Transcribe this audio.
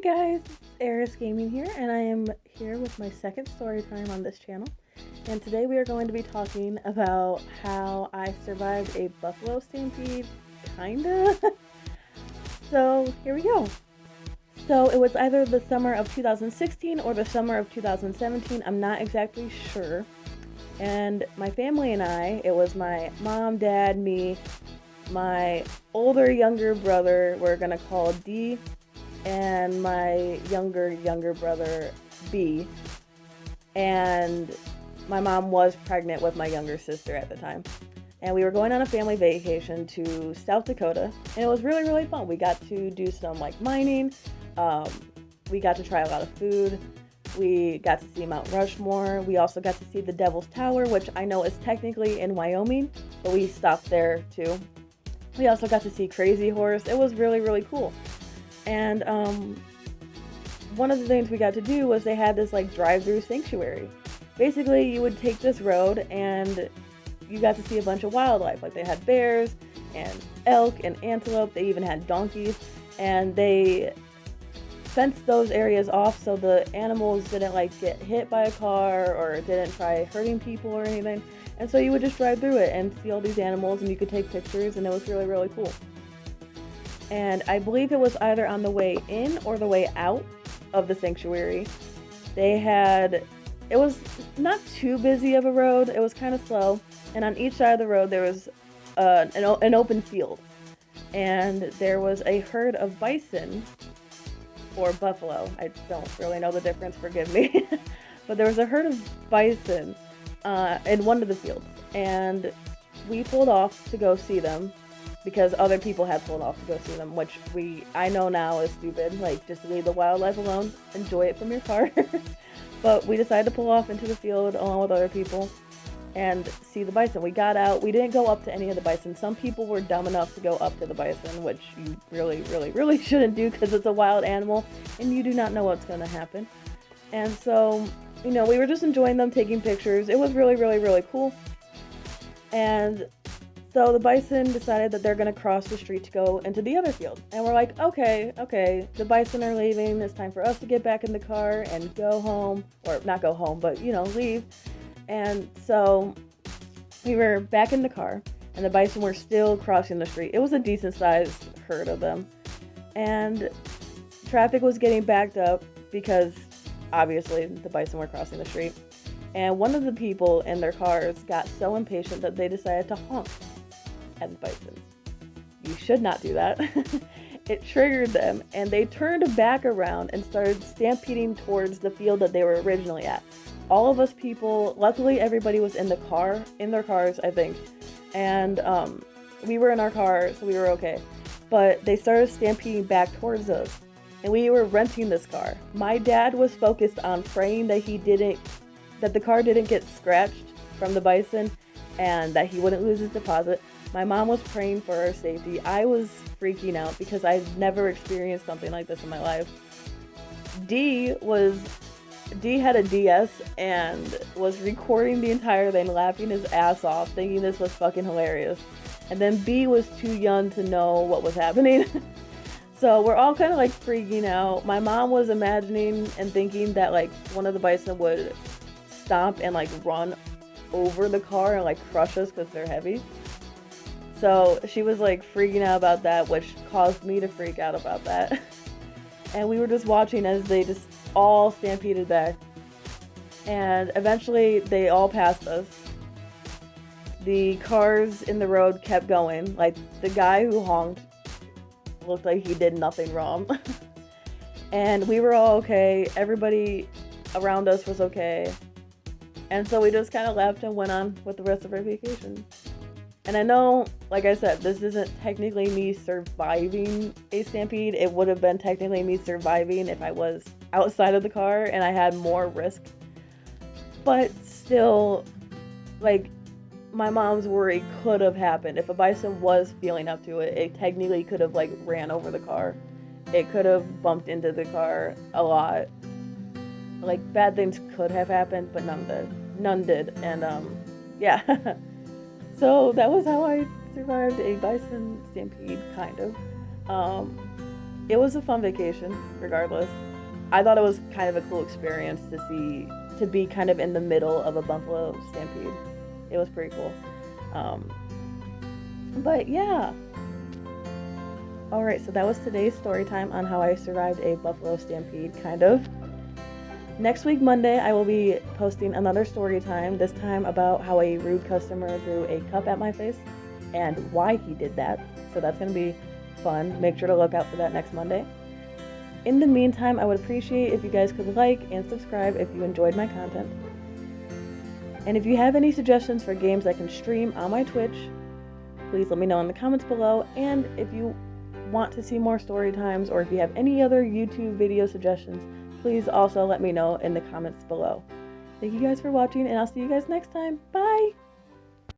Hi guys, it's Eris Gaming here, and I am here with my second story time on this channel. And today we are going to be talking about how I survived a buffalo stampede, kinda. So here we go. So it was either the summer of 2016 or the summer of 2017, I'm not exactly sure. And my family and I, it was my mom, dad, me, my younger brother, we're gonna call D, and my younger brother B, and my mom was pregnant with my younger sister at the time, and we were going on a family vacation to South Dakota, and it was really fun. We got to do some like mining, we got to try a lot of food, we got to see Mount Rushmore, we also got to see the Devil's Tower, which I know is technically in Wyoming, but we stopped there too. We also got to see Crazy Horse. It was really cool. And one of the things we got to do was they had this like drive-through sanctuary. Basically, you would take this road and you got to see a bunch of wildlife. Like they had bears and elk and antelope. They even had donkeys, and they fenced those areas off so the animals didn't like get hit by a car or didn't try hurting people or anything. And so you would just drive through it and see all these animals, and you could take pictures, and it was really cool. And I believe it was either on the way in or the way out of the sanctuary. It was not too busy of a road, it was kind of slow, and on each side of the road there was an open field. And there was a herd of bison, or buffalo, I don't really know the difference, forgive me, but there was a herd of bison in one of the fields, and we pulled off to go see them, because other people had pulled off to go see them, which I know now is stupid. Like, just leave the wildlife alone, enjoy it from your car. But we decided to pull off into the field along with other people and see the bison. We got out. We didn't go up to any of the bison. Some people were dumb enough to go up to the bison, which you really shouldn't do, because it's a wild animal and you do not know what's going to happen. And so, we were just enjoying them, taking pictures. It was really cool. And so the bison decided that they're going to cross the street to go into the other field. And we're like, okay, the bison are leaving. It's time for us to get back in the car and go home. Or not go home, but, leave. And so we were back in the car, and the bison were still crossing the street. It was a decent-sized herd of them. And traffic was getting backed up because, obviously, the bison were crossing the street. And one of the people in their cars got so impatient that they decided to honk at the bison. You should not do that. It triggered them, and they turned back around and started stampeding towards the field that they were originally at. All of us people, luckily everybody was in their cars, I think, and we were in our car, so we were okay. But they started stampeding back towards us, and we were renting this car. My dad was focused on praying that the car didn't get scratched from the bison and that he wouldn't lose his deposit. My mom was praying for our safety. I was freaking out because I've never experienced something like this in my life. D had a DS and was recording the entire thing, laughing his ass off, thinking this was fucking hilarious. And then B was too young to know what was happening. So we're all kind of like freaking out. My mom was imagining and thinking that like one of the bison would stomp and like run over the car and like crush us because they're heavy. So she was like freaking out about that, which caused me to freak out about that. And we were just watching as they just all stampeded back. And eventually they all passed us. The cars in the road kept going. Like, the guy who honked looked like he did nothing wrong. And we were all okay. Everybody around us was okay. And so we just kind of left and went on with the rest of our vacation. And I know, like I said, this isn't technically me surviving a stampede. It would have been technically me surviving if I was outside of the car and I had more risk. But still, like, my mom's worry could have happened. If a bison was feeling up to it, it technically could have, like, ran over the car. It could have bumped into the car a lot. Like, bad things could have happened, but none did. And, yeah. So that was how I survived a bison stampede, kind of. it was a fun vacation, regardless. I thought it was kind of a cool experience to be kind of in the middle of a buffalo stampede. It was pretty cool. But yeah. Alright, so that was today's story time on how I survived a buffalo stampede, kind of. Next week, Monday, I will be posting another story time, this time about how a rude customer threw a cup at my face and why he did that. So that's going to be fun. Make sure to look out for that next Monday. In the meantime, I would appreciate if you guys could like and subscribe if you enjoyed my content. And if you have any suggestions for games I can stream on my Twitch, please let me know in the comments below. And if you want to see more story times, or if you have any other YouTube video suggestions, please also let me know in the comments below. Thank you guys for watching, and I'll see you guys next time. Bye!